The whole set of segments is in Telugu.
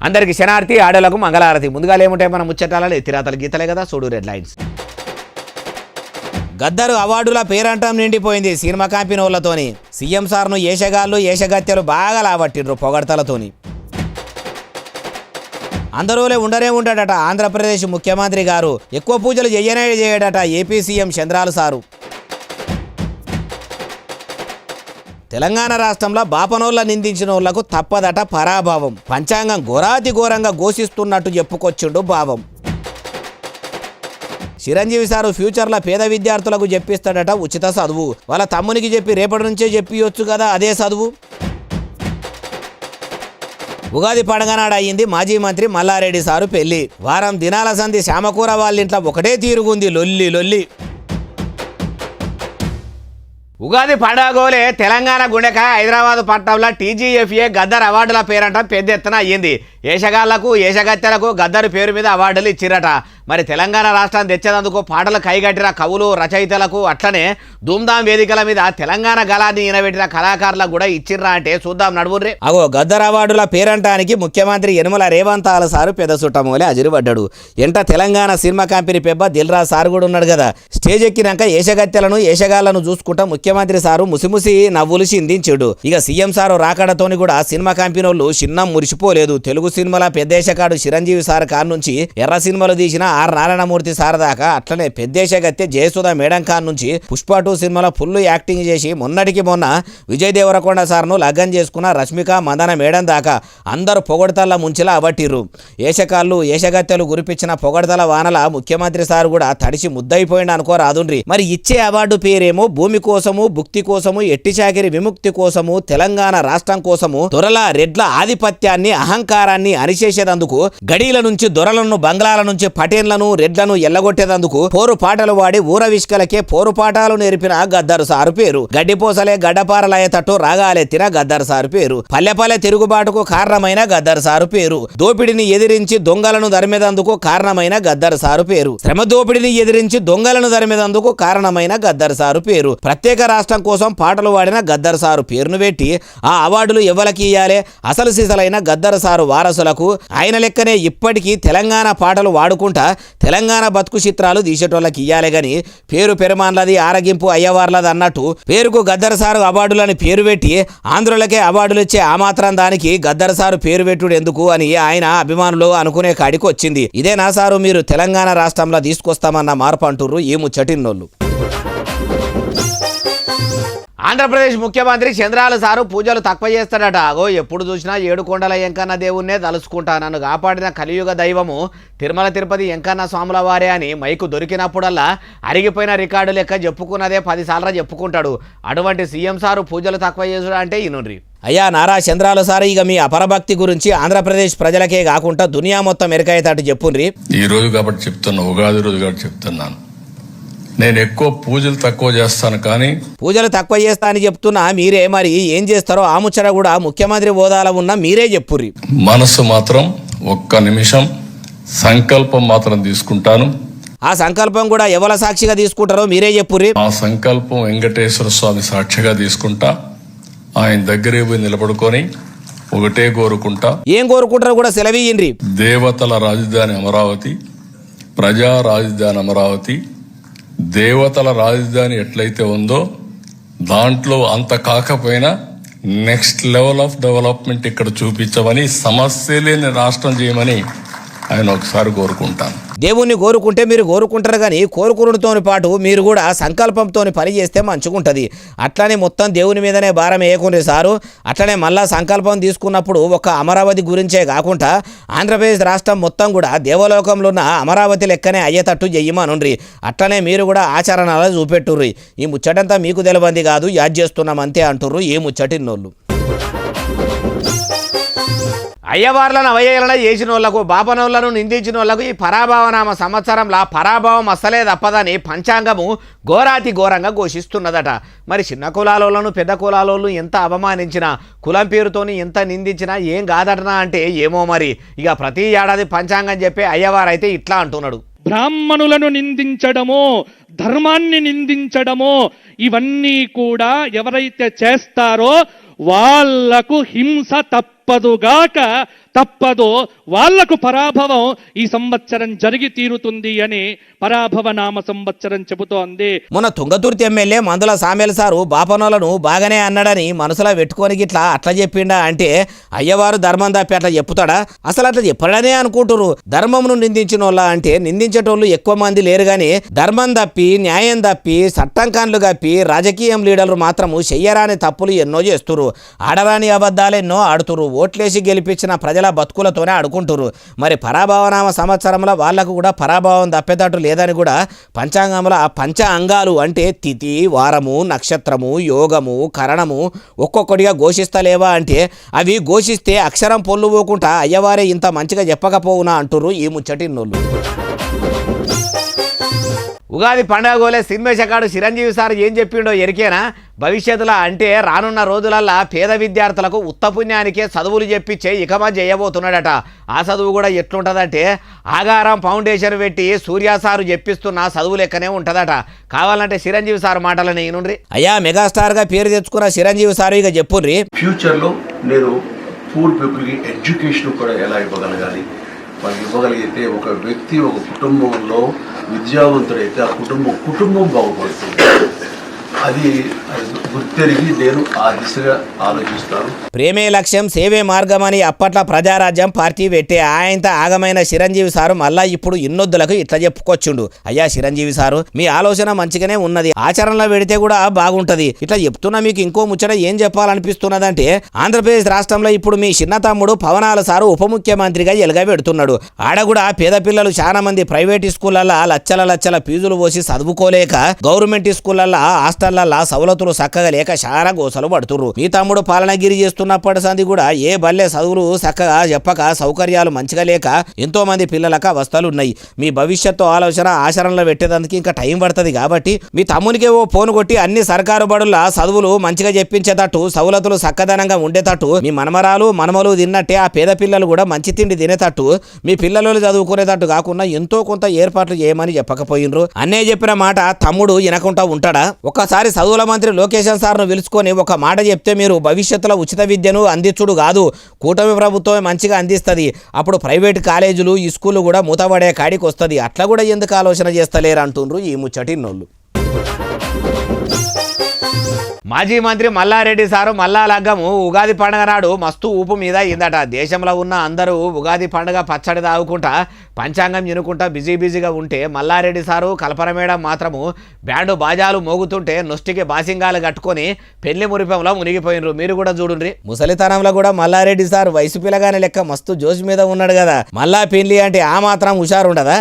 అందరికి శనార్థి, ఆడోళ్లకు మంగళారతి. ముందుగా ఏముంటాయి మన ముచ్చటాలలో ఎత్తిరాతలు గీతలే కదా, చూడు రెడ్ లైన్స్. గద్దరు అవార్డుల పేరంటం నిండిపోయింది సినిమా కంపెనీలతోని. సీఎం సార్ను ఏషగాళ్ళు ఏషగత్యలు బాగా లాబట్టిండ్రు పొగడ్తలతోని. అందరూలే ఉండనే ఉంటాడట ఆంధ్రప్రదేశ్ ముఖ్యమంత్రి గారు. ఎక్కువ పూజలు చేయడట ఏపీ సీఎం చంద్రాలు సారు. తెలంగాణ రాష్ట్రంలో బాపనోళ్ళ నిందించిన వాళ్లకు తప్పదట పరాభావం. పంచాంగం ఘోరాతి ఘోరంగా ఘోషిస్తున్నట్టు చెప్పుకొచ్చిండు భావం. చిరంజీవి సారు ఫ్యూచర్లో పేద విద్యార్థులకు చెప్పిస్తాడట ఉచిత చదువు. వాళ్ళ తమ్మునికి చెప్పి రేపటి నుంచే చెప్పియొచ్చు కదా అదే చదువు. ఉగాది పండుగ నాడు అయ్యింది మాజీ మంత్రి మల్లారెడ్డి సారు పెళ్లి. వారం దినాల సంధి శ్యామకూర వాళ్ళింట్లో ఒకటే తీరుగుంది లొల్లి లొల్లి. ఉగాది పండుగోలే తెలంగాణ గుండెకాయ హైదరాబాద్ పట్టణంలో టీజీఎఫ్ఏ గద్దర్ అవార్డుల పేరంట పెద్ద ఎత్తున అయ్యింది. ఏషగాళ్లకు ఏషగత్తెలకు గద్దరు పేరు మీద అవార్డులు ఇచ్చిరట. మరి తెలంగాణ రాష్ట్రాన్ని తెచ్చేందుకు పాటలు కైగట్టిన కవులు రచయితలకు అట్లనే ధూమ్ధాం వేదికల మీద తెలంగాణ గలాన్ని ఈనబెట్టిన కళాకారులకు కూడా ఇచ్చిర్రా అంటే చూద్దాం నడువుర్రే. అగో గద్దర్ అవార్డుల పేరంటానికి ముఖ్యమంత్రి యనమల రేవంత్ సారు పెద్ద సుట్టమూలే అజిరిపడ్డాడు. ఎంట తెలంగాణ సినిమా కంపెనీ పెబ్బ దిల్రాజ్ సారు కూడా ఉన్నాడు కదా. స్టేజ్ ఎక్కినాక ఏషగత్తెలను ఏషగాళ్లను చూసుకుంటా ముఖ్యమంత్రి సారు ముసిముసి నవ్వులు చిందించాడు. ఇక సీఎం సారు రాకడతోని కూడా సినిమా కంపెనీ వాళ్ళు చిన్నం మురిసిపోలేదు. తెలుగు సినిమాల పెద్దేశకాడు చిరంజీవి సార్ కాన్ నుంచి ఎర్ర సినిమాలు తీసిన ఆర్ నారాయణమూర్తి సార్ దాకా, అట్లనే పెద్దేశగత్తె జయసుధ మేడం ఖాన్ నుంచి పుష్ప 2 సినిమాలో ఫుల్ యాక్టింగ్ చేసి మొన్నటికి మొన్న విజయ్ దేవరకొండ సార్ను లగ్గం చేసుకున్న రష్మిక మందన మేడం దాకా అందరూ పొగడతల ముంచిలా అవట్టిర్రు. ఏషకాళ్ళు ఏషగత్తెలు గురిపించిన పొగడతల వానల ముఖ్యమంత్రి సార్ కూడా తడిసి ముద్దయిపోయింది అనుకోరాదుండ్రి. మరి ఇచ్చే అవార్డు పేరేమో భూమి కోసము, భుక్తి కోసము, ఎట్టి చాకిరి విముక్తి కోసము, తెలంగాణ రాష్ట్రం కోసము, దొరల రెడ్ల ఆధిపత్యాన్ని అహంకారాన్ని అణిచేసేదందుకు, గడీల నుంచి దొరలను బంగ్లాల నుంచి పటేన్లను రెడ్లను ఎల్లగొట్టేదందుకు పోరు పాటలు వాడి ఊరవిష్కలకే పోరు పాఠాలు నేర్పిన గద్దరు సారు పేరు. గడ్డిపోసలే గడ్డపారలయ్యేటట్టు రాగాలెత్తిన గద్దరు సారు పేరు. పల్లెపల్లె తిరుగుబాటుకు కారణమైన గద్దరు సారు పేరు. దోపిడిని ఎదిరించి దొంగలను దరిమేదందుకు కారణమైన గద్దరు సారు పేరు. శ్రమ దోపిడిని ఎదిరించి దొంగలను దరిమేదందుకు కారణమైన గద్దరు సారు పేరు. ప్రత్యేక రాష్ట్రం కోసం పాటలు వాడిన గద్దరు సారు పేరును పెట్టి ఆ అవార్డులు ఎవరికి ఇయ్యాలే? అసలు సిసలైన గద్దరు సారు వారసులకు. ఆయన లెక్కనే ఇప్పటికీ తెలంగాణ పాటలు వాడుకుంటా తెలంగాణ బతుకు చిత్రాలు తీసేటోళ్ళకి ఇయ్యాలే గాని పేరు పెరుమాన్లది ఆరగింపు అయ్యవార్లది అన్నట్టు పేరుకు గద్దరు సారు అవార్డులని పేరు పెట్టి ఆంధ్రులకే అవార్డులు ఇచ్చే ఆ మాత్రం దానికి గద్దరు సారు పేరు పెట్టుడు ఎందుకు అని ఆయన అభిమానులు అనుకునే కాడికి వచ్చింది. ఇదేనా సారు మీరు తెలంగాణ రాష్ట్రంలో తీసుకొస్తామన్న మార్పు అంటుర్రు ఈ ముచ్చటిన్నోళ్ళు. ఆంధ్రప్రదేశ్ ముఖ్యమంత్రి చంద్రాలు సారు పూజలు తక్కువ చేస్తాడట. అగో ఎప్పుడు చూసినా 7 కొండల ఎంకన్న దేవుణ్ణే తలుసుకుంటా, నన్ను కాపాడిన కలియుగ దైవము తిరుమల తిరుపతి ఎంకన్న స్వాముల వారే అని మైకు దొరికినప్పుడల్లా అరిగిపోయిన రికార్డు లెక్క చెప్పుకున్నదే 10 సార్లు చెప్పుకుంటాడు. అటువంటి సీఎం సారు పూజలు తక్కువ చేసుడు అంటే ఇనుండ్రి. అయ్యా నారా చంద్రాలు సారు, ఇక మీ అపరభక్తి గురించి ఆంధ్రప్రదేశ్ ప్రజలకే కాకుండా దునియా మొత్తం ఎరకయ్యేటట్టు చెప్పుండ్రి. ఈ రోజు కాబట్టి చెప్తున్నా, ఉగాది రోజు కాబట్టి చెప్తున్నాను, నేను ఎక్కువ పూజలు తక్కువ చేస్తాను. కానీ పూజలు తక్కువ చేస్తా అని చెప్తున్నా మీరే, మరి ఏం చేస్తారో ఆ ముచ్చట కూడా ముఖ్యమంత్రి హోదాలో ఉన్న మీరే చెప్పుర్రి. మనసు మాత్రం ఒక్క నిమిషం సంకల్పం మాత్రం తీసుకుంటాను. ఆ సంకల్పం కూడా ఎవల సాక్షిగా తీసుకుంటారో మీరే చెప్పుర్రి. ఆ సంకల్పం వెంకటేశ్వర స్వామి సాక్షిగా తీసుకుంటా. ఆయన దగ్గరే పోయి నిలబడుకొని ఒకటే కోరుకుంటా. ఏం కోరుకుంటారో కూడా సెలవీయండి. దేవతల రాజధాని అమరావతి, ప్రజా రాజధాని అమరావతి. దేవతల రాజధాని ఎట్లయితే ఉందో దాంట్లో అంత కాకపోయినా నెక్స్ట్ లెవెల్ ఆఫ్ డెవలప్మెంట్ ఇక్కడ చూపించమని, సమస్య లేని రాష్ట్రం చేయమని ఆయన ఒకసారి కోరుకుంటాను. దేవుణ్ణి కోరుకుంటే మీరు కోరుకుంటారు కానీ కోరుకునుడితో పాటు మీరు కూడా సంకల్పంతో పని చేస్తే మంచిగుంటుంది. అట్లనే మొత్తం దేవుని మీదనే భారం వేయకుండ్రి సారు. అట్లనే మళ్ళా సంకల్పం తీసుకున్నప్పుడు ఒక అమరావతి గురించే కాకుండా ఆంధ్రప్రదేశ్ రాష్ట్రం మొత్తం కూడా దేవలోకంలో ఉన్న అమరావతి లెక్కనే అయ్యేటట్టు చెయ్యమనుండ్రి. అట్లనే మీరు కూడా ఆచరణలో చూపెట్టుర్రి. ఈ ముచ్చటంతా మీకు తెలబంది కాదు, యాద్ చేస్తున్నాం అంతే అంటుర్రు ఈ ముచ్చటిన్నోళ్ళు. అయ్యవార్లను అవయేళన చేసిన వాళ్లకు, బాపనోళ్లను నిందించిన వాళ్లకు ఈ పరాభవనామ సంవత్సరంలో పరాభవం అస్సలే తప్పదని పంచాంగము ఘోరాతి ఘోరంగా ఘోషిస్తున్నదట. మరి చిన్న కులాలోళ్ళను పెద్ద కులాలోళ్ళు ఎంత అవమానించినా, కులం పేరుతోని ఎంత నిందించినా ఏం కాదటనా అంటే ఏమో మరి. ఇక ప్రతి ఏడాది పంచాంగం చెప్పే అయ్యవారైతే ఇట్లా అంటున్నాడు. బ్రాహ్మణులను నిందించడమో, ధర్మాన్ని నిందించడమో ఇవన్నీ కూడా ఎవరైతే చేస్తారో వాళ్లకు హింస తప్పదుగాక తప్పదో వాళ్లకు పరాభవం ఈ సంవత్సరం జరిగి తీరుతుంది అని పరాభవ నామ సంవత్సరం చెబుతోంది. మొన్న తుంగతుర్తి ఎమ్మెల్యే మందుల సామేల్ సారు బాపనోళ్లను బాగానే అన్నాడని మనసులో పెట్టుకొని గిట్లా అట్లా చెప్పిండా అంటే అయ్యవారు ధర్మం తప్పి అట్లా చెప్పుతాడా? అసలు అట్లా చెప్పడనే అనుకుంటురు. ధర్మమును నిందించిన వాళ్ళ అంటే నిందించేటోళ్ళు ఎక్కువ మంది లేరు గాని ధర్మం తప్పి న్యాయం తప్పి చట్టం కాన్లు కప్పి రాజకీయం లీడర్లు మాత్రము చెయ్యరాని తప్పులు ఎన్నో చేస్తురు. ఆడరాని అబద్ధాలు ఎన్నో ఆడుతురు. ఓట్లేసి గెలిపించిన ప్రజల బతుకులతోనే ఆడుకుంటురు. మరి పరాభవనామ సంవత్సరంలో వాళ్లకు కూడా పరాభవం తప్పేటట్టు లేదని కూడా పంచాంగంలో ఆ పంచ అంగాలు అంటే తిథి, వారము, నక్షత్రము, యోగము, కరణము ఒక్కొక్కటిగా ఘోషిస్తలేవా అంటే అవి ఘోషిస్తే అక్షరం పొల్లు పోకుండా అయ్యవారే ఇంత మంచిగా చెప్పకపోవునా అంటురు ఈ ముచ్చటిన్నోళ్ళు. ఉగాది పండుగోలే సినిమేషకాడు చిరంజీవి సార్ ఏం చెప్పిండో ఎరికేనా? భవిష్యత్తులో అంటే రానున్న రోజులల్లా పేద విద్యార్థులకు ఉత్తపుణ్యానికే చదువులు చెప్పించే ఇకమా చేయబోతున్నాడట. ఆ చదువు కూడా ఎట్లుంటుందంటే ఆగారం ఫౌండేషన్ పెట్టి సూర్య సారు చెప్పిస్తున్న చదువు లెక్కనే ఉంటుందట. కావాలంటే చిరంజీవి సార్ మాటలని ఈనుండ్రి. అయ్యా మెగాస్టార్గా పేరు తెచ్చుకున్న చిరంజీవి సారు ఇక చెప్పుర్రి. ఫ్యూచర్లో నేను పూర్ పీపుల్కి ఎడ్యుకేషన్ కూడా ఎలా ఇవ్వగలగాలి, వాళ్ళు ఇవ్వగలిగితే ఒక వ్యక్తి ఒక కుటుంబంలో విద్యావంతుడైతే ఆ కుటుంబం బాగుపడుతుంది. అది గుర్తెరిగి నేను ఆ దిశగా ఆలోచిస్తాను. ప్రేమే లక్ష్యం సేవే మార్గం అని అప్పట్లో ప్రజారాజ్యం పార్టీ పెట్టే ఆయనతో ఆగమైన చిరంజీవి సారు మళ్ళా ఇప్పుడు ఇన్నొద్దులకు ఇట్లా చెప్పుకొచ్చుండు. అయ్యా చిరంజీవి సారు మీ ఆలోచన మంచిగానే ఉన్నది, ఆచరణలో పెడితే కూడా బాగుంటది. ఇట్లా చెప్తున్నా మీకు ఇంకో ముచ్చట ఏం చెప్పాలనిపిస్తున్నదంటే ఆంధ్రప్రదేశ్ రాష్ట్రంలో ఇప్పుడు మీ చిన్న తమ్ముడు పవనాల సారు ఉప ముఖ్యమంత్రిగా ఎలుగా పెడుతున్నాడు. ఆడ కూడా పేద పిల్లలు చాలా మంది ప్రైవేట్ స్కూళ్ళల్లో లచ్చల ఫీజులు పోసి చదువుకోలేక గవర్నమెంట్ స్కూళ్ళల్లో హాస్టళ్లల్లో సవలతులు చక్కగా లేక చాలా గోసలు పడుతుర్రు. మీ తమ్ముడు పాలనగిరి చేస్తున్నప్పటి సంది కూడా ఏ బల్లె చదువులు చక్కగా చెప్పక సౌకర్యాలు మంచిగా లేక ఎంతో మంది పిల్లలకు అవస్థలు ఉన్నాయి. మీ భవిష్యత్తు ఆలోచన ఆచరణలో పెట్టేందుకు ఇంకా టైం పడుతుంది. కాబట్టి మీ తమ్మునికి ఓ ఫోన్ కొట్టి అన్ని సర్కారు బడుల చదువులు మంచిగా చెప్పించేటట్టు సవలతులు చక్కదనంగా ఉండేటట్టు మీ మనమరాలు మనమలు తిన్నట్టే ఆ పేద పిల్లలు కూడా మంచి తిండి తినేటట్టు మీ పిల్లలు చదువుకునేటట్టు కాకుండా ఎంతో కొంత ఏర్పాట్లు చేయమని చెప్పకపోయినరు. అన్నే చెప్పిన మాట తమ్ముడు వినకుండా ఉంటాడా? ఒక్కసారి చదువుల మంత్రి లోకేషన్ సార్ను పిలుచుకొని ఒక మాట చెప్తే మీరు భవిష్యత్తులో ఉచిత విద్యను అందించుడు కాదు కూటమి ప్రభుత్వమే మంచిగా అందిస్తుంది. అప్పుడు ప్రైవేట్ కాలేజీలు ఈ స్కూళ్ళు కూడా మూతపడే కాడికి వస్తుంది. అట్లా కూడా ఎందుకు ఆలోచన చేస్తలేరు అంటుండ్రు ఈ ముచ్చటిన్నోళ్ళు. మాజీ మంత్రి మల్లారెడ్డి సారు మల్లా లగ్గము ఉగాది పండుగ నాడు మస్తు ఊపు మీద అయిందట. దేశంలో ఉన్న అందరూ ఉగాది పండుగ పచ్చడి తాగుకుంటా పంచాంగం వినుకుంటా బిజీగా ఉంటే మల్లారెడ్డి సారు కల్పన మేడం మాత్రము బ్యాండు బాజాలు మోగుతుంటే నొష్టికి బాసింగాలు కట్టుకొని పెళ్లి మురిపంలో మునిగిపోయినరు. మీరు కూడా చూడండి. ముసలితనంలో కూడా మల్లారెడ్డి సారు వయసు పిల్లగానే లెక్క మస్తు జోష్ మీద ఉన్నాడు కదా. మల్లా పెళ్లి అంటే ఆ మాత్రం హుషారు ఉండదా?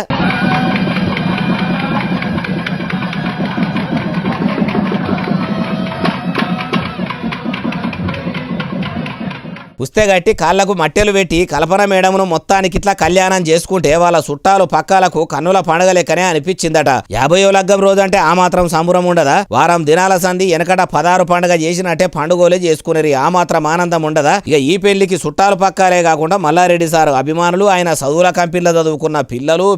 పుస్తే గట్టి కాళ్లకు మట్టెలు పెట్టి కల్పన మేడమును మొత్తానికి ఇట్లా కళ్యాణం చేసుకుంటే వాళ్ళ చుట్టాలు పక్కాలకు కన్నుల పండుగ లెక్కనే అనిపించిందట. 50వ లగ్గం రోజు అంటే ఆ మాత్రం సంబరం ఉండదా? వారం దినాల సంధి వెనకట 16 పండుగ చేసినట్టే పండుగలే చేసుకునేది. ఆ మాత్రం ఆనందం ఉండదా? ఇక ఈ పెళ్లికి చుట్టాలు పక్కాలే కాకుండా మల్లారెడ్డి సారు అభిమానులు ఆయన చదువుల కంపెనీలో చదువుకున్న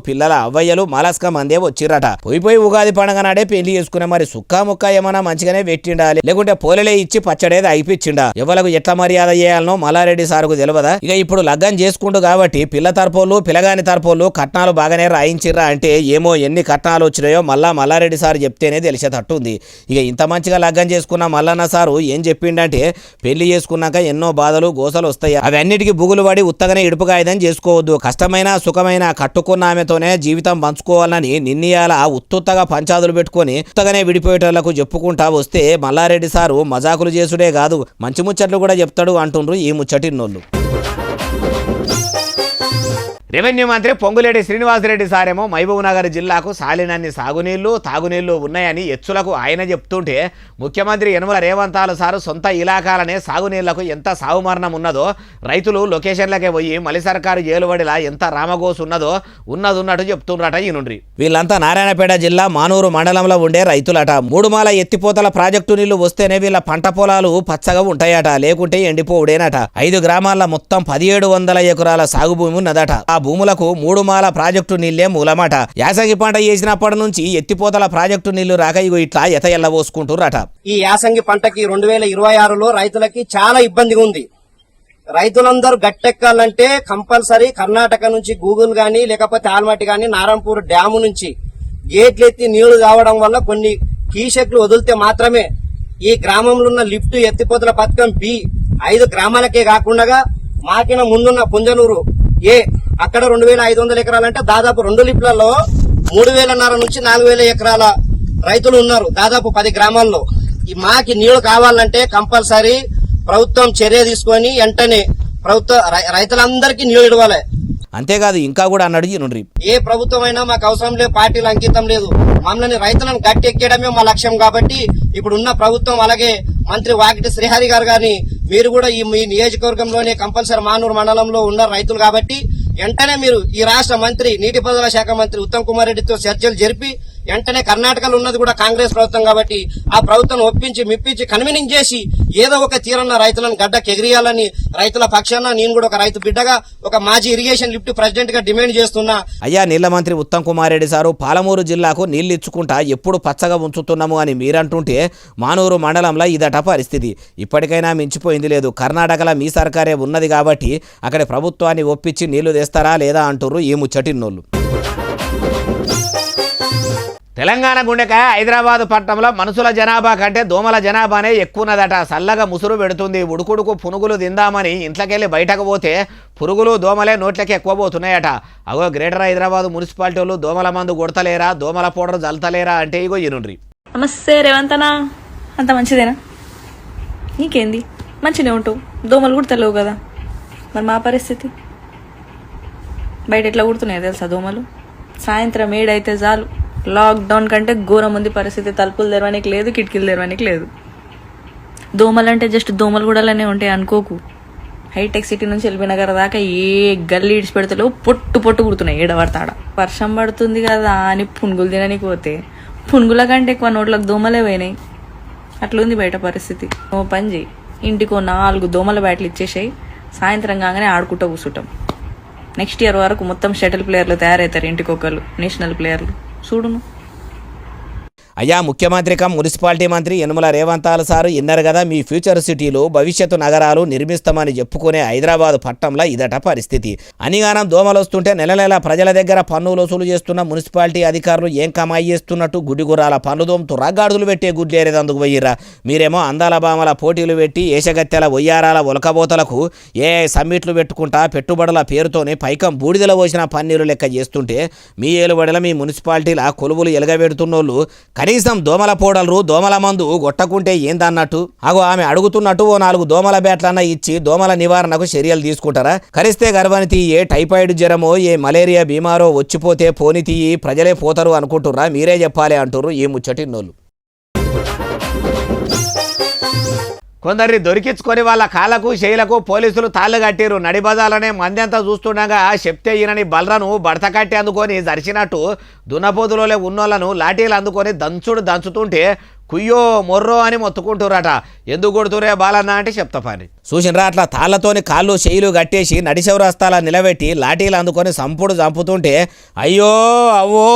పిల్లల అవ్వయ్యలు మలస్క మందే వచ్చిరట. పోయి ఉగాది పండుగ నాడే పెళ్లి చేసుకునే మరి సుక్క ముక్క ఏమన్నా మంచిగానే పెట్టిండాలి, లేకుంటే పోలలే ఇచ్చి పచ్చడేది అయిపించిండా? ఎవరికి ఎట్లా మర్యాద చేయాలనో మల్లారెడ్డి సారుకు తెలియదా? ఇక ఇప్పుడు లగ్గం చేసుకుంటూ కాబట్టి పిల్ల తరపోళ్ళు పిల్లగాని తరపోళ్ళు కట్నాలు బాగానే రాయించిర్రా అంటే ఏమో ఎన్ని కట్నాలు వచ్చినాయో మల్లారెడ్డి సారు చెప్తేనే తెలిసేటట్టుంది. ఇక ఇంత మంచిగా లగ్గం చేసుకున్న మల్లన్న సారు ఏం చెప్పిండంటే పెళ్లి చేసుకున్నాక ఎన్నో బాధలు గోసలు వస్తాయి, అవన్నిటికీ బుగులు పడి ఉత్తగానే ఇడుపుగాయదని చేసుకోవద్దు, కష్టమైన సుఖమైన కట్టుకున్న ఆమెతోనే జీవితం పంచుకోవాలని నిన్నయాల ఉత్తుత్తగా పంచాదులు పెట్టుకొని ఉత్తగానే విడిపోయేటోళ్లకు చెప్పుకుంటా వస్తే మల్లారెడ్డి సారు మజాకులు చేసుడే కాదు మంచి ముచ్చట్లు కూడా చెప్తాడు అంటుండ్రు ఈ ముచ్చటిన్నోళ్ళు. రెవెన్యూ మంత్రి పొంగులేటి శ్రీనివాసరెడ్డి సారేమో మహబూబ్ నగర్ జిల్లాకు సాలినన్ని సాగునీళ్లు తాగునీళ్లు ఉన్నాయని ఎచ్చులకు ఆయన చెప్తుంటే ముఖ్యమంత్రి యనమల రేవంతాలు సారు సొంత ఇలాకాలనే సాగునీళ్లకు ఎంత సాగుమరణం ఉన్నదో రైతులు లొకేషన్లకే పోయి మలి సర్కారు జైలుబడిలా ఎంత రామగోసు ఉన్నదో ఉన్నట్టు చెప్తుండ్రట ఈనుండ్రి. వీళ్ళంతా నారాయణపేట జిల్లా మానూరు మండలంలో ఉండే రైతులట. 3 మాల ఎత్తిపోతల ప్రాజెక్టు నీళ్లు వస్తేనే వీళ్ళ పంట పొలాలు పచ్చగా ఉంటాయట, లేకుంటే ఎండిపోవుడేనట. 5 గ్రామాల మొత్తం 1700 ఎకరాల సాగు భూమి ఉన్నదట. ఆ భూములకు 3 మాల ప్రాజెక్టు నీళ్లే మూలమాట. యాసంగి పంట చేసినప్పటి నుంచి ఎత్తిపోతల ప్రాజెక్టు నీళ్లు రాక ఇగో ఇట్లా ఎల్లబోసుకుంటుర్రట. ఈ యాసంగి పంటకి 2026లో రైతులకి చాలా ఇబ్బందిగా ఉంది. రైతులందరూ గట్టెక్కాలంటే కంపల్సరీ కర్ణాటక నుంచి గూగుల్ గాని లేకపోతే ఆల్మట్టి గాని నారాయణపూర్ డ్యాము నుంచి గేట్లు ఎత్తి నీళ్లు కావడం వల్ల కొన్ని కీషెక్లు వదిలితే మాత్రమే ఈ గ్రామంలో ఉన్న లిఫ్ట్ ఎత్తిపోతల పథకం బి 5 గ్రామాలకే కాకుండా మాకిన ముందున్న పుంజనూరు అక్కడ 2,500 ఎకరాలంటే దాదాపు 2 లిఫ్ట్లలో 3,500 నుంచి 4,000 ఎకరాల రైతులు ఉన్నారు దాదాపు 10 గ్రామాల్లో. ఈ మాకి నీళ్లు కావాలంటే కంపల్సరీ ప్రభుత్వం చర్య తీసుకొని వెంటనే రైతులందరికీ నీళ్లు ఇవ్వాలి. అంతేకాదు ఇంకా కూడా అన్నాడు ఈయనుండ్రి. ఏ ప్రభుత్వం అయినా మాకు అవసరం లేదు, పార్టీలు అంకితం లేదు, మమ్మల్ని రైతులను గట్టెక్కడమే మా లక్ష్యం. కాబట్టి ఇప్పుడున్న ప్రభుత్వం అలాగే మంత్రి వాకిటి శ్రీహరి గారు గాని మీరు కూడా ఈ నియోజకవర్గంలోనే కంపల్సరీ మానూరు మండలంలో ఉన్న రైతులు కాబట్టి వెంటనే మీరు ఈ రాష్ట్ర మంత్రి నీటిపారుదల శాఖ మంత్రి ఉత్తమ్ కుమార్ రెడ్డితో చర్చలు జరిపి వెంటనే కర్ణాటకలో ఉన్నది కూడా కాంగ్రెస్ ప్రభుత్వం కాబట్టి ఆ ప్రభుత్వం ఒప్పించి మెప్పించి కన్వీనింగ్ చేసి ఏదో ఒక తీరన్న రైతులను గడ్డకు ఎగిరియాలని రైతుల పక్షాన నేను కూడా ఒక రైతు బిడ్డగా ఒక మాజీ ఇరిగేషన్ లిఫ్ట్ ప్రెసిడెంట్ గా డిమాండ్ చేస్తున్నా. అయ్యా నీళ్ల మంత్రి ఉత్తమ్ కుమార్ రెడ్డి సారు పాలమూరు జిల్లాకు నీళ్లు ఇచ్చుకుంటా ఎప్పుడు పచ్చగా ఉంచుతున్నాము అని మీరంటుంటే మానూరు మండలంలో ఇదట పరిస్థితి. ఇప్పటికైనా మించిపోయింది లేదు. కర్ణాటకలో మీ సర్కారే ఉన్నది కాబట్టి అక్కడ ప్రభుత్వాన్ని ఒప్పించి నీళ్లు తెస్తారా లేదా అంటుర్రు ఈ ముచ్చటిన్నోళ్ళు. తెలంగాణ గుండెకాయ హైదరాబాద్ పట్టణంలో మనుషుల జనాభా కంటే దోమల జనాభానే ఎక్కువన్నదట. చల్లగా ముసురు పెడుతుంది. ఉడుకుడుకు పునుగులు తిందామని ఇంట్లోకెళ్ళి బయటకు పోతే పురుగులు దోమలే నోట్లకి ఎక్కువ పోతున్నాయట. అగో గ్రేటర్ హైదరాబాద్ మున్సిపాలిటీ వాళ్ళు దోమల మందు కొడతలేరా, దోమల పౌడర్ జల్తలేరా అంటే ఇగో ఈనుండ్రి. నమస్తే రేవంతనా, అంత మంచిదేనా? నీకేంది మంచిగా ఉంటావు, దోమలు కూడా తెలియవు కదా. మరి మా పరిస్థితి బయట ఎట్లా కుడుతున్నాయి తెలుసా దోమలు? సాయంత్రం 7 అయితే చాలు లాక్డౌన్ కంటే ఘోరం ఉంది పరిస్థితి. తలుపులు తెరవడానికి లేదు, కిటికీలు తెరవడానికి లేదు. దోమలు అంటే జస్ట్ దోమలు కూడా అలానే ఉంటాయి అనుకోకు. హైటెక్ సిటీ నుంచి ఎల్బీనగర్ దాకా ఏ గల్లీ ఇడిచి పెడతలేవు, పొట్టు పొట్టు కుడుతున్నాయి ఏడవడతాడ. వర్షం పడుతుంది కదా అని పునుగులు తినడానికి పోతే పునుగుల కంటే ఎక్కువ నోట్లకు దోమలే పోయినాయి. అట్లుంది బయట పరిస్థితి. ఓ పని చేయి, ఇంటికో 4 దోమల బ్యాట్లు ఇచ్చేసాయి, సాయంత్రం కాగానే ఆడుకుంటూ కూర్చుంటాం. నెక్స్ట్ ఇయర్ వరకు మొత్తం షటిల్ ప్లేయర్లు తయారవుతారు, ఇంటికొకరు నేషనల్ ప్లేయర్లు చూడును. అయ్యా ముఖ్యమంత్రి కమ్ మున్సిపాలిటీ మంత్రి యనమల రేవంతాల సారు ఇన్నారు కదా, మీ ఫ్యూచర్ సిటీలో భవిష్యత్తు నగరాలు నిర్మిస్తామని చెప్పుకునే హైదరాబాద్ పట్టణంలో ఇదట పరిస్థితి. అనిగానం దోమలు వస్తుంటే నెల నెల ప్రజల దగ్గర పన్నులు వసూలు చేస్తున్న మున్సిపాలిటీ అధికారులు ఏం కమాయి చేస్తున్నట్టు గుడిగురాల పన్ను దోమతో రగ్గాడులు పెట్టే గుడ్లేరేదందుకు పోయిర్రా. మీరేమో అందాల బామల పోటీలు పెట్టి ఏషగత్తెల ఒయ్యారాల ఒలకబోతలకు ఏ సమ్మిట్లు పెట్టుకుంటా పెట్టుబడుల పేరుతోనే పైకం బూడిదల పోసిన పన్నీరు లెక్క చేస్తుంటే మీ ఏలుబడిల మీ మున్సిపాలిటీల కొలువులు ఎలగబెడుతున్నోళ్ళు కనీసం దోమల పౌడర్లు దోమల మందు కొట్టకుంటే ఏందన్నట్టు. అగో ఆమె అడుగుతున్నట్టు ఓ 4 దోమల బ్యాట్లన్నా ఇచ్చి దోమల నివారణకు చర్యలు తీసుకుంటారా? కరిస్తే గర్భని తీయి, టైఫాయిడ్ జ్వరమో ఏ మలేరియా బీమారో వచ్చిపోతే పోని తీయి, ప్రజలే పోతారు అనుకుంటుర్రా? మీరే చెప్పాలి అంటుర్రు ఈ ముచ్చటిన్నోళ్ళు. కొందరిని దొరికించుకొని వాళ్ళ కాళ్ళకు చేయిలకు పోలీసులు తాళ్ళు కట్టిరు. నడిబజార్లోనే మంది అంతా చూస్తుండగా చెప్తే ఈయనని బలరను బడత కట్టి అందుకొని జరిచినట్టు దున్నపోతులోనే ఉన్నోళ్లను లాఠీలు అందుకొని దంచుతుంటే కుయ్యో మొర్రో అని మొత్తుకుంటురట. ఎందుకు కొడుతురే బాలన్న అంటే చెప్తా పని చూసినరా. అట్లా తాళ్లతోని కాళ్ళు చేయిలు కట్టేసి నడిశౌరస్తాల నిలబెట్టి లాఠీలు అందుకొని చంపుతుంటే అయ్యో అవ్వో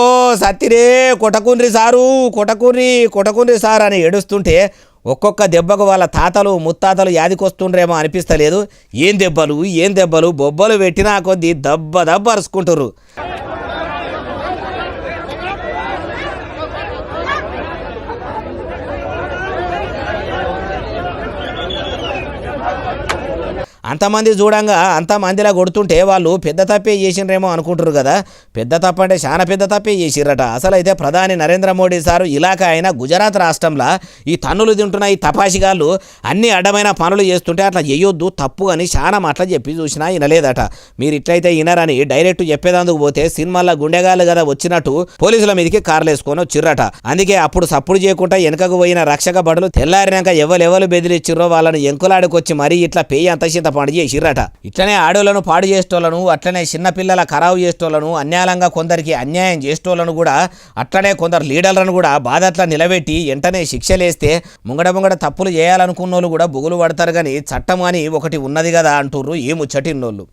సత్తిరే కొట్టకుండ్రి సారు కొట్టకుండ్రి సార్ అని ఏడుస్తుంటే ఒక్కొక్క దెబ్బకు వాళ్ళ తాతలు ముత్తాతలు యాదికొస్తుండ్రేమో అనిపిస్తలేదు. ఏం దెబ్బలు బొబ్బలు పెట్టినా కొద్దీ దెబ్బ అరుచుకుంటుర్రు. అంతమంది చూడంగా అంతమందిలా కొడుతుంటే వాళ్ళు పెద్ద తప్పే చేసిండ్రేమో అనుకుంటారు కదా. పెద్ద తప్ప అంటే చాలా పెద్ద తప్పే చేసిర్రట. అసలైతే ప్రధాని నరేంద్ర మోడీ సారు ఇలాకా అయిన గుజరాత్ రాష్ట్రంలో ఈ తన్నులు తింటున్న ఈ తపాషిగాళ్ళు అన్ని అడ్డమైన పనులు చేస్తుంటే అట్లా చేయొద్దు తప్పు అని చాలా మాటలు చెప్పి చూసినా వినలేదట. మీరు ఇట్లయితే వినరని డైరెక్ట్ చెప్పేదందుకు పోతే సినిమాల్లో గుండెగాళ్ళు కదా వచ్చినట్టు పోలీసుల మీదకి కార్లు వేసుకొని వచ్చిర్రట. అందుకే అప్పుడు సప్పుడు చేయకుండా వెనకకు పోయిన రక్షక బడులు తెల్లారినాక ఎవరు బెదిరిచ్చిర్రో వాళ్ళని ఎంకులాడుకొచ్చి మరీ ఇట్లా పేయి అంత చింతపండు చేసిర్రట. ఇట్లనే ఆడోళ్లను పాడు చేసేటోళ్లను, అట్లనే చిన్నపిల్లల ఖరావు చేసేటోళ్లను, అన్యాయంగా కొందరికి అన్యాయం చేసేటోళ్లను కూడా, అట్లనే కొందరు లీడర్లను కూడా బాధట్లా నిలబెట్టి వెంటనే శిక్షలేస్తే ముంగడ తప్పులు చేయాలనుకున్నోళ్ళు కూడా బుగులు పడతారు. కానీ చట్టం అని ఒకటి ఉన్నది కదా అంటుర్రు ఈ ముచ్చటిన్నోళ్ళు.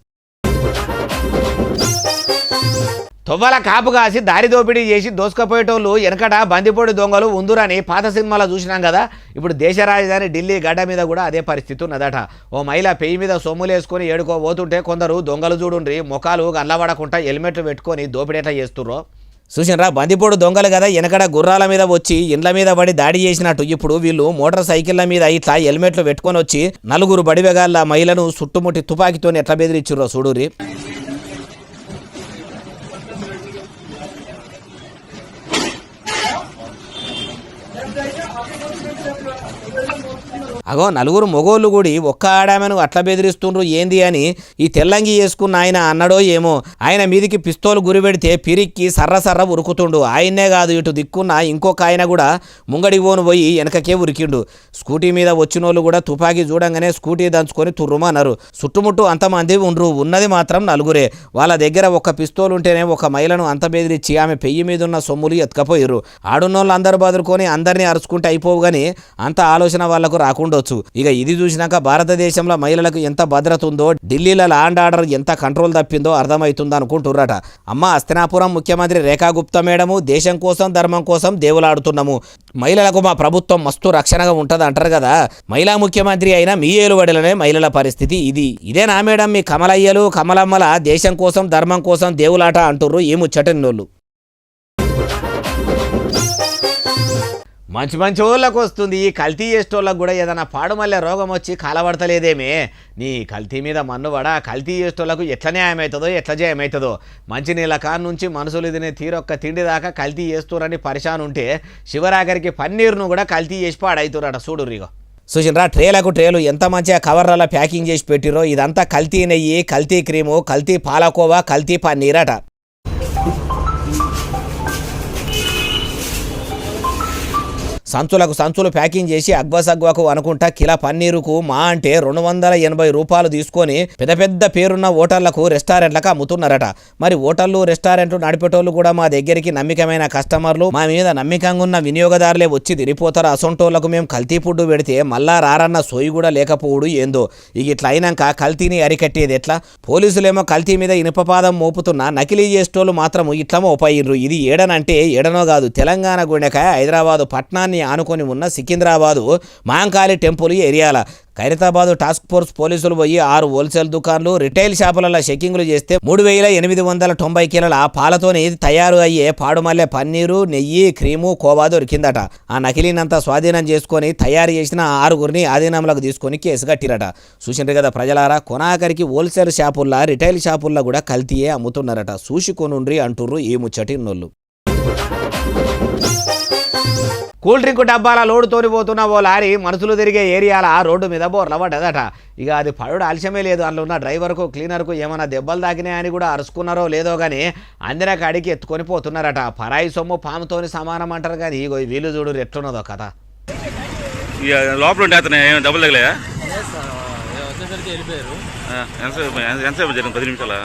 తొవ్వల కాపు కాసి దారి దోపిడీ చేసి దోసుకపోయేటోళ్ళు వెనకట బందిపోడి దొంగలు ఉందురని పాత సినిమాలో చూసినాం కదా. ఇప్పుడు దేశ రాజధాని ఢిల్లీ గడ్డ మీద కూడా అదే పరిస్థితి ఉన్నదట. ఓ మహిళ పెయ్యి మీద సొమ్ములేసుకొని ఏడుకోబోతుంటే కొందరు దొంగలు చూడుండ్రి ముఖాలు గల్లబడకుండా హెల్మెట్లు పెట్టుకొని దోపిడేట చేస్తుర్రో చూసినరా. బందిపోడు దొంగలు కదా వెనకడ గుర్రాల మీద వచ్చి ఇండ్ల మీద పడి దాడి చేసినట్టు ఇప్పుడు వీళ్ళు మోటార్ సైకిళ్ల మీద ఇట్లా హెల్మెట్లు పెట్టుకొని వచ్చి నలుగురు బడివెగాళ్ళ మహిళను చుట్టుముట్టి తుపాకీతో ఎట్లా బెదిరించుర్రో చూడుర్రి. అగో నలుగురు మొగోళ్ళు కూడి ఒక్క ఆడామెను అట్లా బెదిరిస్తుండ్రు ఏంది అని ఈ తెల్లంగి వేసుకున్న ఆయన అన్నడో ఏమో. ఆయన మీదికి పిస్తోలు గురిపెడితే పిరిక్కి సర్ర ఉరుకుతుండు. ఆయన్నే కాదు ఇటు దిక్కున్న ఇంకొక ఆయన కూడా ముంగడికి పోయి వెనకకే ఉరికిండు. స్కూటీ మీద వచ్చినోళ్ళు కూడా తుపాకీ చూడంగానే స్కూటీ దంచుకొని తుర్రుమన్నారు. చుట్టుముట్టు అంతమంది ఉండ్రు, ఉన్నది మాత్రం నలుగురే. వాళ్ళ దగ్గర ఒక పిస్తోల్ ఉంటేనే ఒక మహిళను అంత బెదిరించి ఆమె పెయ్యి మీద ఉన్న సొమ్ములు ఎత్తుకపోయారు. ఆడున్నోళ్ళు అందరు బదులుకొని అందరినీ అరుచుకుంటే అయిపోవు కానీ అంత ఆలోచన వాళ్లకు రాకుండా. ఇక ఇది చూసినాక భారతదేశంలో మహిళలకు ఎంత భద్రత ఉందో, ఢిల్లీలో లా అండ్ ఆర్డర్ ఎంత కంట్రోల్ తప్పిందో అర్థమవుతుందో అనుకుంటుర్రట. అమ్మ హస్తినాపురం ముఖ్యమంత్రి రేఖా గుప్తా మేడము దేశం కోసం ధర్మం కోసం దేవులాడుతున్నాము, మహిళలకు మా ప్రభుత్వం మస్తు రక్షణగా ఉంటుంది అంటారు కదా. మహిళా ముఖ్యమంత్రి అయినా మీ ఏలుబడిలోనే మహిళల పరిస్థితి ఇదేనా మేడం మీ కమలయ్యలు కమలమ్మల దేశం కోసం ధర్మం కోసం దేవులాట అంటుర్రు ఈ ముచ్చటనోళ్ళు. మంచి మంచి వాళ్ళకు వస్తుంది, ఈ కల్తీ చేసేటోళ్ళకు కూడా ఏదైనా పాడుమల్లె రోగం వచ్చి కాలబడతలేదేమే. నీ కల్తీ మీద మన్నుబడ కల్తీ చేసేటోళ్ళకు ఎట్లా న్యాయం అవుతుందో ఎట్లా జయమవుతుందో. మంచినీళ్ళ కాడ నుంచి మనుషులు తినే తీరొక్క తిండి దాకా కల్తీ చేస్తురని పరిశాన్ ఉంటే శివరాగరికి పన్నీరును కూడా కల్తీ చేసి పాడవుతురట చూడుర్రిగో. చూసినరా ట్రేలకు ట్రేలు ఎంత మంచిగా కవర్లలో ప్యాకింగ్ చేసి పెట్టిరో. ఇదంతా కల్తీ నెయ్యి, కల్తీ క్రీము, కల్తీ పాలకోవా, కల్తీ పన్నీరట. సంచులకు సంచులు ప్యాకింగ్ చేసి అగ్వసగ్వకు అనుకుంటా కిలో పన్నీరుకు మా అంటే 280 రూపాయలు తీసుకొని పెద్ద పెద్ద పేరున్న హోటళ్లకు రెస్టారెంట్లకు అమ్ముతున్నారట. మరి హోటళ్లు రెస్టారెంట్లు నడిపేటోళ్ళు కూడా మా దగ్గరికి నమ్మకమైన కస్టమర్లు, మా మీద నమ్మకంగా ఉన్న వినియోగదారులే వచ్చి తిరిగిపోతారు. అసొంటోళ్లకు మేము కల్తీ ఫుడ్ పెడితే మళ్ళా రారన్న సోయి కూడా లేకపోవడు ఏందో. ఇక ఇట్లా అయినాక కల్తీని అరికట్టేది ఎట్లా? పోలీసులేమో కల్తీ మీద ఇనుపపాదం మోపుతున్నా నకిలీ చేసేటోళ్ళు మాత్రం ఇట్లా మోపయ్యిండ్రు. ఇది ఏడనంటే ఏడనో కాదు, తెలంగాణ గుండెకాయ హైదరాబాదు పట్టణాన్ని ఆనుకొని ఉన్న సికింద్రాబాదు మాంకాళి టెంపుల్ ఏరియాల ఖైరతాబాదు టాస్క్ ఫోర్స్ పోలీసులు పోయి 6 హోల్సేల్ దుకాన్లు, రిటైల్ షాపులలో చెకింగ్లు చేస్తే 3890 కిలోల పాలతోని తయారు అయ్యే పాడుమల్లె పన్నీరు, నెయ్యి, క్రీము, కోవా దొరికిందట. ఆ నకిలీనంతా స్వాధీనం చేసుకొని తయారు చేసిన 6గురిని ఆధీనంలోకి తీసుకొని కేసు కట్టిరట. చూసిండ్రు కదా ప్రజలారా, కొనాకరికి హోల్సేల్ షాపుల్లో రిటైల్ షాపుల్లో కూడా కల్తీయే అమ్ముతున్నారట. చూసి కొనుండ్రి అంటుర్రు ఈ ముచ్చటిన్నోళ్ళు. కూల్ డ్రింక్ డబ్బాల లోడుతోని పోతున్న ఓ లారీ మనుషులు తిరిగే ఏరియాల రోడ్డు మీద బోర్ల పడ్డదట. ఇక అది పడుడు ఆలస్యమే లేదు. అందులో ఉన్న డ్రైవర్కు క్లీనర్కు ఏమైనా దెబ్బలు తాకినాయని కూడా అరుచుకున్నారో లేదో కానీ అందిన కాడికి ఎత్తుకొని పోతున్నారట. పరాయి సొమ్ము పాముతోని సమానం అంటారు కానీ ఇగో వీళ్ళు చూడు ఎట్లున్నదో కథ. లోపల ఉంటే అతను డబ్బులు తగలేదా? ఎంతసేపు జరిగింది? 10 నిమిషాలా?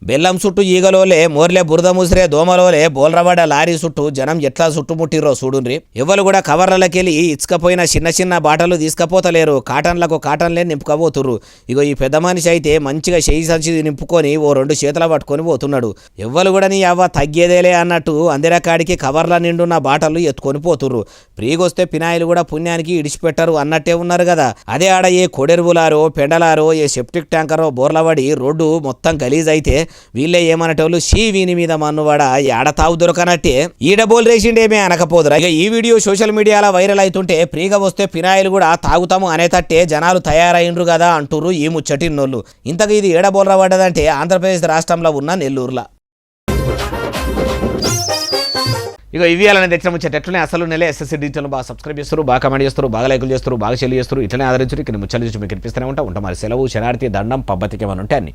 బెల్లం చుట్టూ ఈగలోలే, మోర్లే బురద ముసిరే దోమలోలే బోల్రవాడ లారీ చుట్టూ జనం ఎట్లా చుట్టుముట్టిరో చూడుండ్రి. ఎవరు కూడా కవర్లకెళ్ళి ఇచ్చుకపోయిన చిన్న చిన్న బాటలు తీసుకపోతలేరు. కాటన్లకు కాటన్లే నింపుకపోతుర్రు. ఇగో ఈ పెద్ద మనిషి అయితే మంచిగా చేయి సంచి నింపుకొని ఓ 2 చేతుల పట్టుకొని పోతున్నాడు. ఎవ్వరు కూడా నీ అవ్వ తగ్గేదేలే అన్నట్టు అందరకాడికి కవర్ల నిండున్న బాటలు ఎత్తుకొని పోతుర్రు. ప్రీగొస్తే పినాయిలు కూడా పుణ్యానికి ఇడిచిపెట్టరు అన్నట్టే ఉన్నారు కదా. అదే ఆడ ఏ కొడెరువులారో పెండలారో ఏ సెప్టిక్ ట్యాంకరో బోర్లబడి రోడ్డు మొత్తం గలీజ్ అయితే వీళ్ళే ఏమనటోళ్ళు వీని మీద మన్నువాడ ఏడతావు దొరకనట్టే ఈడ బోల్ రేసిండేమే అనకపోదురా. ఇక ఈ వీడియో సోషల్ మీడియాలో వైరల్ అవుతుంటే ఫ్రీగా వస్తే పినాయిలు కూడా తాగుతాము అనేటట్టే జనాలు తయారైండ్రు కదా అంటుర్రు ఈ ముచ్చటిన్నోళ్ళు. ఇంతకు ఇది ఏడ బోల్రా పడ్డదంటే ఆంధ్రప్రదేశ్ రాష్ట్రంలో ఉన్న నెల్లూరులా. ఇక ఇవి అలానే తెచ్చిన ముచ్చట ఎట్లనే అసలు నెల ఎస్ఎస్సీ డిజిటల్ బాగా సబ్స్క్రైబ్ చేస్తారు, బాగా కమెంట్ చేస్తారు, బాగా లైకులు చేస్తారు, బాగా షేర్ చేస్తారు. ఇట్లనే ఆదరించారు. ఇక్కడ ముచ్చలు చూసి మీకు కనిపిస్తూనే ఉంటా మరి సెలవు శనార్థి దండం పబ్బతికి ఏమైనా ఉంటే అన్ని.